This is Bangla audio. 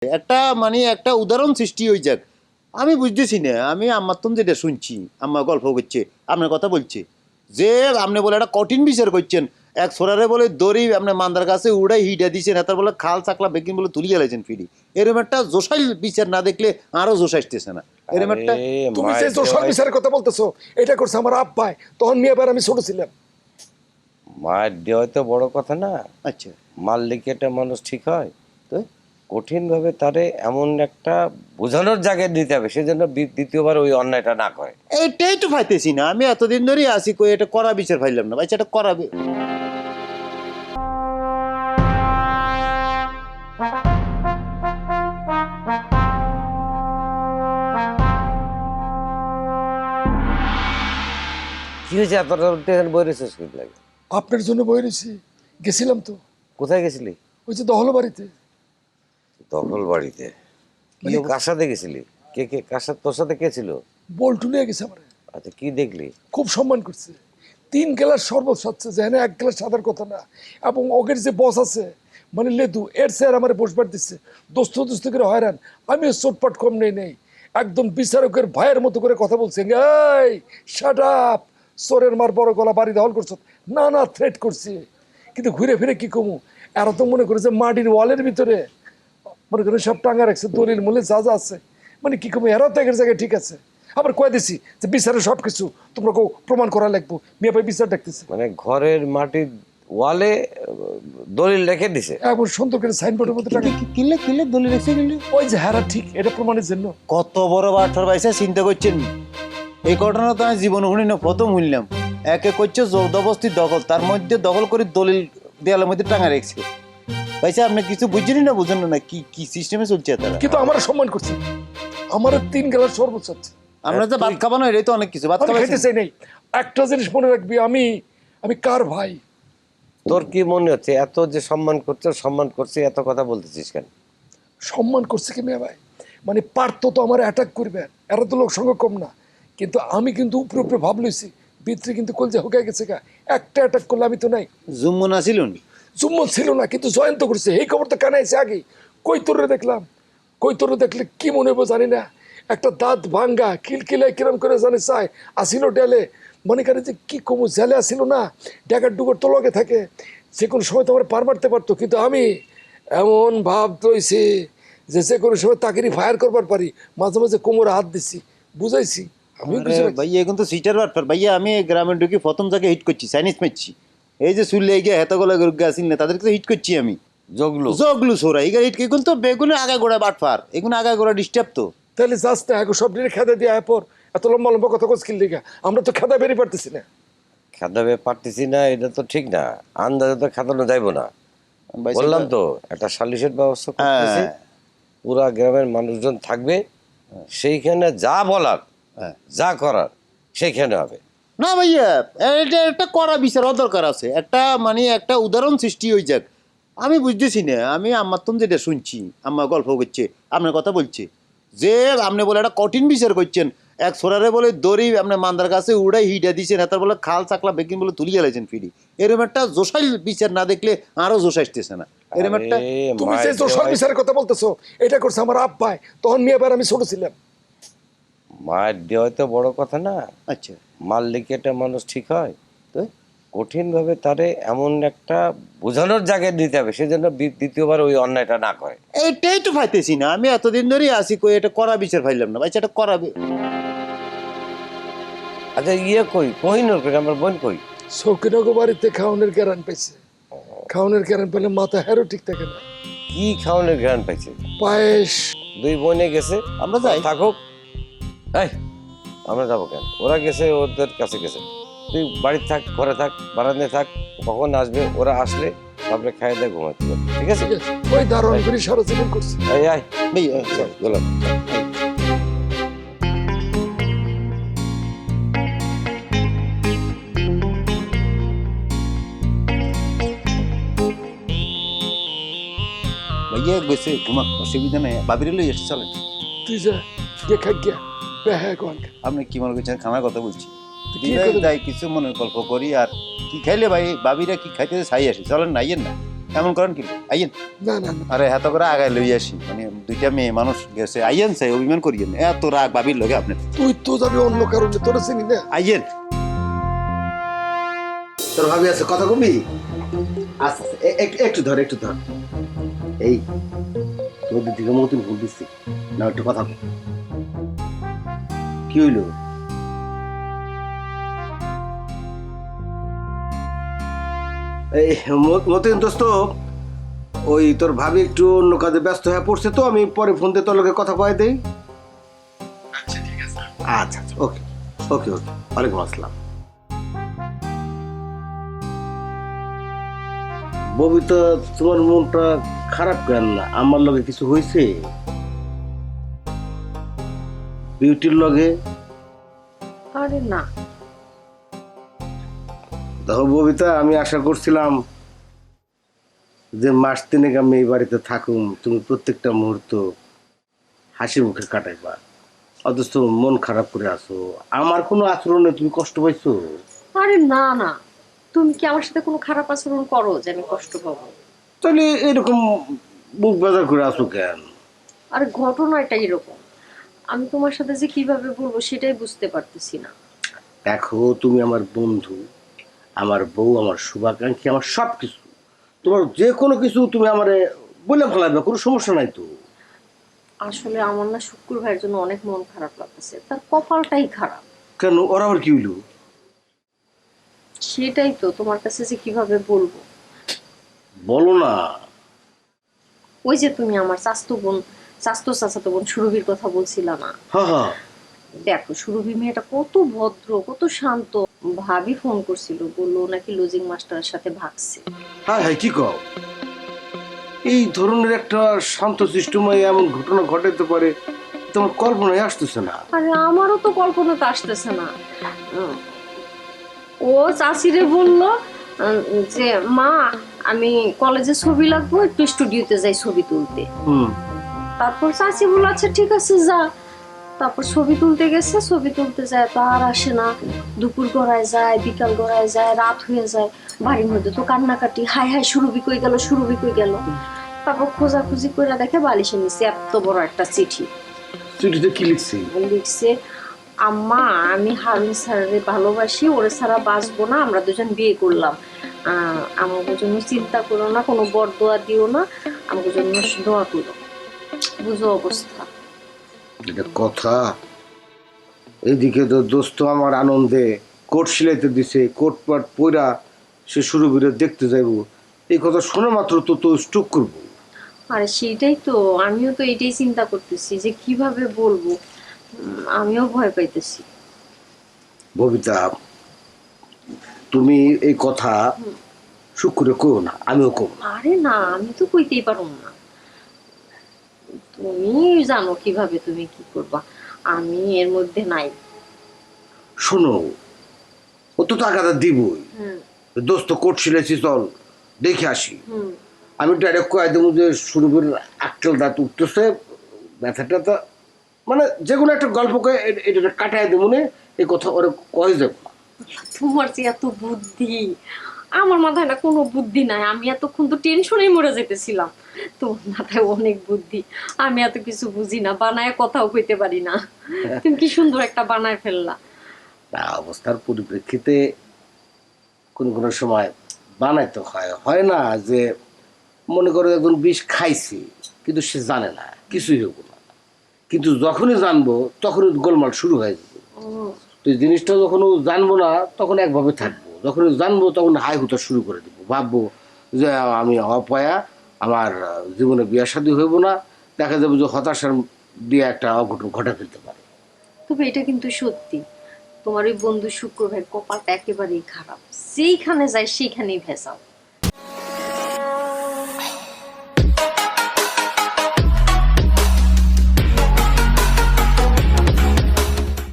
একটা মানে একটা উদাহরণ সৃষ্টি হয়ে যাক। আমি বুঝতেছি না, আমি আম্মার তুমি যেটা শুনছি, আম্মা গল্প করছে, আপনার কথা বলছে যে আপনি বলে একটা কঠিন বিচার করছেন, এক সোরারে বলে দড়ি আপনি মান্দার কাছে উড়াই হিটা দিয়েছেন, এত বলে খাল চাকলা বেকিং বলে তুলিয়ে গেলেছেন ফিরি। এরকম একটা জোসাইল বিচার না দেখলে আরো জোশ আসতেছে না। এরকম একটা তুমি যে জোসাইল বিচারের কথা বলতেছো, এটা করছে আমার আব্বাই, তখন নিয়ে এবার আমি ছোট ছিলাম। মায়ের দেওয়াই তো বড় কথা না। আচ্ছা, মার লিখে একটা মানুষ ঠিক হয় তো কঠিন ভাবে তারে এমন একটা বোঝানোর জায়গায় দিতে হবে, সেজন্য দ্বিতীয়বার ওই অন্যায়টা না করে। এইটাই তো পাইতেছি না, আমি এতদিন ধরেই আসি কই এটা করা বিচার পাইলাম না। ভাই এটা করা কি হয়েছে এতটা বই রেছিস কি লাগে? আপনার জন্য বই রয়েছি, গেছিলাম তো। কোথায় গেছিলি? ওই যে দহল বাড়িতে। দখল বাড়িতে? কার সাথে গেছিলি? কে কে কার সাথে, তোর সাথে কে ছিল? বল্টু নিয়ে গেছে আমার, আচ্ছা, কি দেখলি? খুব সম্মান করছে। 3 গ্লাস শরবত খাচ্ছে, যেখানে 1 গ্লাস সাদার কথা না। এবং অগের যে বস আছে মানে লেদু, এর স্যার আমার বসবার দিচ্ছে, দোস্ত দোস্ত করে হয়রান। আমিও চোটপাট কম নেই একদম বিচারকের ভাইয়ের মতো করে কথা বলছেন। এই শাট আপ, চোরের মার বড় গলা বাড়ি দখল করছো, না থ্রেট করছি। কিন্তু ঘুরে ফিরে কি কমু, এরা তো মনে করে যে মাটির ওয়ালের ভিতরে মনে করেন সব টাঙ্গা রাখছে, দলিল মূল্যে যা যা আছে। মানে কি কমু, এরাও তো একের জায়গায় ঠিক আছে। আবার কয়ে দিছি যে বিচারে সব কিছু তোমরা প্রমাণ করা লাগবো, মিয়া ভাই বিচার ডাকতেছে। মানে ঘরের মাটির ওয়ালে দলিল রেখে দিছে? এখন সুন্দর করে সাইনবোর্ডের মধ্যে টাকা কিনলে কিনলে দলি রেখে গেলে ওই যে হারা ঠিক, এটা প্রমাণের জন্য। কত বড় বাটফার পাইছে চিন্তা করছেন। এই ঘটনা তো আমি জীবনে শুনি না, প্রথম শুনলাম। একে করছে জবরদস্তি দখল, তার মধ্যে দখল করে দলিল দেয়ালের মধ্যে টাঙা রেখেছে। ভাইসা আপনি কিছু বুঝছেনই না, বুঝেন না কি কি সিস্টেমে চলছে তারা। কিন্তু আমার সম্মান করছে, আমার 3 গ্লাস সর্বোচ্চ আছে। আমরা যে ভাত খাবানো এটাই তো অনেক কিছু, ভাত আমি খাবাই খাইতে চাই নাই। একটা জিনিস মনে রাখবি, আমি আমি কার ভাই। তোর কি মনে হচ্ছে এত যে সম্মান করছে এত কথা বলতেছিস কেন? সম্মান করছে কি মেয়ে ভাই, মানে পারতো তো আমার অ্যাটাক করবে, এরা তো লোক সঙ্গে কম না। কিন্তু আমি কিন্তু উপরে উপরে ভাব লইছি, ভিতরে কিন্তু কলজা হুকায় গেছে গা। একটা অ্যাটাক করলে আমি তো নাই। জুম্মন আসিল জুম্মন ছিল না, কিন্তু জয়ন্ত করছে। এই খবর তো কানাইছে আগে। কৈতরে দেখলাম, কৈতরে দেখলে কি মনে হবো জানি না, একটা দাঁত ভাঙ্গা কিলকিলায় কিরম করে জানি চাই আসিল ডেলে। মনে করে যে কি কমু, জেলে আসিল না, ড্যাগার ডুগর তো লগে থাকে, যে কোনো সময় তো আমার পার মারতে পারতো। কিন্তু আমি এমন ভাব রয়েছে যে কোনো সময় তাকেরই ফায়ার করবার পারি। মাঝে মাঝে কোমরে হাত দিছি, বুঝাইছি। আমি ভাইয়া এখন তো সিটার বাটফার। ভাইয়া আমি গ্রামে ঢুকি প্রথম জায়গায় হিট করছি, চাইনিজ মারছি। এই যে চুলে গিয়ে হেতাগোলা গরুগা আসিল না, তাদেরকে তো হিট করছি আমি। জগলু সোরা এগুলো হিট, এগুলো তো বেগুনে আগা গোড়া বাটফার, এগুলো আগা গোড়া ডিস্টার্ব তো। তাহলে যাস না, এখন সব দিনে খেদা দিয়ে পর এত লম্বা লম্বা কথা কোচকিল দিঘা। আমরা তো খেদা বেরিয়ে পারতেছি না। খাদাবে পারতেছি না, এটা তো ঠিক না। আন্দাজে তো খাদানো যাইবো না। বললাম তো একটা সালিশের ব্যবস্থা করতেছি, পুরা গ্রামের মানুষজন থাকবে, সেইখানে যা বলার যা করার সেইখানে হবে। না ভাইয়া, এটা একটা করা বিচার দরকার আছে, একটা মানে একটা উদাহরণ সৃষ্টি হয়ে যাক। আমি বুঝতেছি না, আমি আম্মার তুমি যেটা শুনছি, আম্মা গল্প করছে, আপনার কথা বলছে যে আপনি বলে একটা কঠিন বিচার করছেন, এক সোরারে বলে দড়ি আপনি মান্দার কাছে উড়াই হিটা দিয়েছেন, এত বলে খাল চাকলা বেকিং বলে তুলিয়ে গেলেছেন ফিরি। এরকম একটা জোসাইল বিচার না দেখলে আরো জোশ আসতেছে না। এরকম একটা তুমি যে জোসাইল বিচারের কথা বলতেছো, এটা করছে আমার আব্বাই, তখন নিয়ে এবার আমি ছোট ছিলাম। মায়ের দেওয়াই তো বড় কথা না। আচ্ছা, মার লিখে একটা মানুষ ঠিক হয় তো কঠিন ভাবে তারে এমন একটা বোঝানোর জায়গায় দিতে হবে, সেজন্য দ্বিতীয়বার ওই অন্যায়টা না করে। এইটাই তো পাইতেছি না, আমি এতদিন ধরেই আসি কই এটা করা বিচার পাইলাম না। ভাই এটা করা আচ্ছা, কই কহিনুর কই, আমার বোন কই? শৌখিনগো বাড়িতে খাওয়ানোর গ্যারান পাইছে। খাওয়ানোর গ্যারান পেলে মাথা হেরো ঠিক থাকে না। কি খাওয়ানোর জ্ঞান পাইছে? পায়েস। 2 বোনে গেছে, আমরা যাই। থাকুক। এই আমরা যাবো কেন? ওরা গেছে, ওদের কাছে গেছে। তুই বাড়িতে থাক, ঘরে থাক, বারান্দায় থাক, কখন আসবে ওরা, আসলে তারপরে খাই দিয়ে ঘুমাতে পারবে, ঠিক আছে? ওই দারোয়ান করে সারা জীবন করছে। এই আয় চল গোলাম। ভাইয়া গেছে ঘুমাক, অসুবিধা নেই, বাবিরে লই এসে চলেন। তুই যা গে খাই গিয়া বেহা কোন। আপনি কি মনে করছেন খানার কথা বলছি? কি করে যাই কিছু মনে গল্প করি, আর কি খাইলে ভাই বাবিরা কি খাইতে ছাই আসে, চলেন না, আইয়েন না। এমন করেন কি আইয়েন না না না আরে এত করে আগায় লই আসি মানে দুইটা মেয়ে মানুষ গেছে আইয়েন চাই অভিমান করিয়েন এত রাগ ভাবির লগে আপনি তুই তো যাবি অন্য কারণে তোরা চিনি না আইয়েন তোর ভাবি আছে কথা কবি আচ্ছা আচ্ছা, একটু ধর এই তোদের দিকে মতন ভুল দিচ্ছি না একটু কথা বল। কি হইলো এই মতিন দোস্ত ওই তোর ভাবি একটু অন্য কাজে ব্যস্ত হয়ে পড়ছে তো আমি পরে ফোন দিয়ে তোর লোকের কথা কয়ে দেই। আচ্ছা ঠিক আছে আচ্ছা আচ্ছা ওকে ওকে ওকে ওয়ালাইকুম আসসালাম। ববিতা তোমার মনটা খারাপ কেন না আমার লগে কিছু হয়েছে বিউটির লগে? আরে না দেখো ববিতা আমি আশা করছিলাম যে মাস তিনেক আমি এই বাড়িতে থাকুম তুমি প্রত্যেকটা মুহূর্ত হাসি মুখে কাটাইবা অথচ তুমি মন খারাপ করে আছো আমার কোনো আচরণে তুমি কষ্ট পাইছো? আরে না না তুমি কি আমার সাথে কোনো খারাপ আচরণ করো যে আমি কষ্ট পাবো? তাহলে এরকম বুক বাজার করে আছো কেন? আরে ঘটনাটা এরকম আমি তোমার সাথে যে কিভাবে বলবো সেটাই বুঝতে পারতেছি না। দেখো তুমি আমার বন্ধু আমার বউ আমার শুভাকাঙ্ক্ষী আমার সব কিছু তোমার যে কোনো কিছু তুমি আমারে বলে ফেলাবে কোনো সমস্যা নাই তো। আসলে আমার না শুক্র ভাইয়ের জন্য অনেক মন খারাপ লাগতেছে, তার কপালটাই খারাপ। কেন ওরা আবার কি হইলো? সেটাই তো তোমার কাছে যে কিভাবে বলবো। বলো না। ওই যে তুমি আমার চাচাতো বোন সুরভির কথা বলছিলা না? হ্যাঁ হ্যাঁ দেখো সুরভি মেয়েটা কত ভদ্র কত শান্ত। ভাবি ফোন করছিল, বললো নাকি লজিং মাস্টারের সাথে ভাগছে। হ্যাঁ হ্যাঁ কি কও? এই ধরনের একটা শান্ত সৃষ্টময় এমন ঘটনা ঘটাতে পারে তোমার কল্পনায় আসতেছে না। আরে আমারও তো কল্পনাতে আসতেছে না। ও চাচিরে বলল যে মা আমি কলেজে ছবি লাগবো, একটু স্টুডিওতে যাই ছবি তুলতে। তারপর চাচি বলল আচ্ছা ঠিক আছে যা। তারপর ছবি তুলতে গেছে, ছবি তুলতে যায় তো আর আসে না। দুপুর গড়ায় যায়, বিকাল গড়ায় যায়, রাত হয়ে যায়। বাড়ির মধ্যে তো কান্নাকাটি, হাই হাই সুরভি কই গেল, সুরভি কই গেল। তারপর খোঁজাখুঁজি করে দেখে বালিশের নিচে এত বড় একটা চিঠি। চিঠিতে কি লিখছি? লিখছে আম্মা আমি হারুন স্যারকে ভালোবাসি, ওরে ছাড়া বাঁচবো না, আমরা দুজন বিয়ে করলাম। আমাদের জন্য চিন্তা করো না, কোনো বরদোয়া দিও না, আমাদের জন্য দোয়া করো। বুঝো অবস্থা। এটা কথা? এদিকে তো দোস্ত আমার আনন্দে কোট সিলাইতে দিছে, কোট পাট পইরা সে সুরভিরে দেখতে যাইব, এই কথা শোনা মাত্র তো তো স্ট্রোক করবো। আরে সেইটাই তো আমিও তো এটাই চিন্তা করতেছি যে কিভাবে বলবো। আমিও ভয় পাইতেছি। ববিতা তুমি এই কথা শুক্রে কো না, আমিও কো না। আরে না আমি তো কইতেই পারবো না, তুমি জানো কিভাবে তুমি কি করবা, আমি এর মধ্যে নাই। শোনো ও তো টাকাটা দিবই, দোস্ত কোট সিলাইছি চল দেখে আসি। আমি ডাইরেক্ট কয়ে দেবো যে সুরভির আক্কেল দাঁত উঠতেছে, ব্যথাটা তো মানে যে কোনো একটা গল্পকে এটা কাটাই দেবো না, এই কথা ওরা কয়ে যাবো না। তোমার যে এত বুদ্ধি, আমার মাথায় না কোনো বুদ্ধি নাই। আমি এতক্ষণ তো টেনশনেই মরে যেতেছিলাম। তোমার মাথায় অনেক বুদ্ধি, আমি এত কিছু বুঝি না, বানায় কথাও কইতে পারি না। তুমি কি সুন্দর একটা বানায় ফেললা। না অবস্থার পরিপ্রেক্ষিতে কোনো কোনো সময় বানাইতে হয়, হয় না যে মনে করো একজন বিষ খাইছি কিন্তু সে জানে না, কিছুই হবো না, কিন্তু যখনই জানবো তখনই গোলমাল শুরু হয়ে যাবে। তো এই জিনিসটা যখন জানবো না তখন একভাবে থাকবো, যখন জানবো তখন হাই হুতা শুরু করে দেবো, ভাববো যে আমি অপয়া, আমার জীবনে বিয়ে শাদী হইব না, দেখা যাবে যে হতাশার দিয়ে একটা অঘটন ঘটে ফেলতে পারে। তবে এটা কিন্তু সত্যি, তোমার ওই বন্ধু শুক্র ভাই কপালটা একেবারেই খারাপ, যেইখানে যায় সেইখানেই ভেসাও।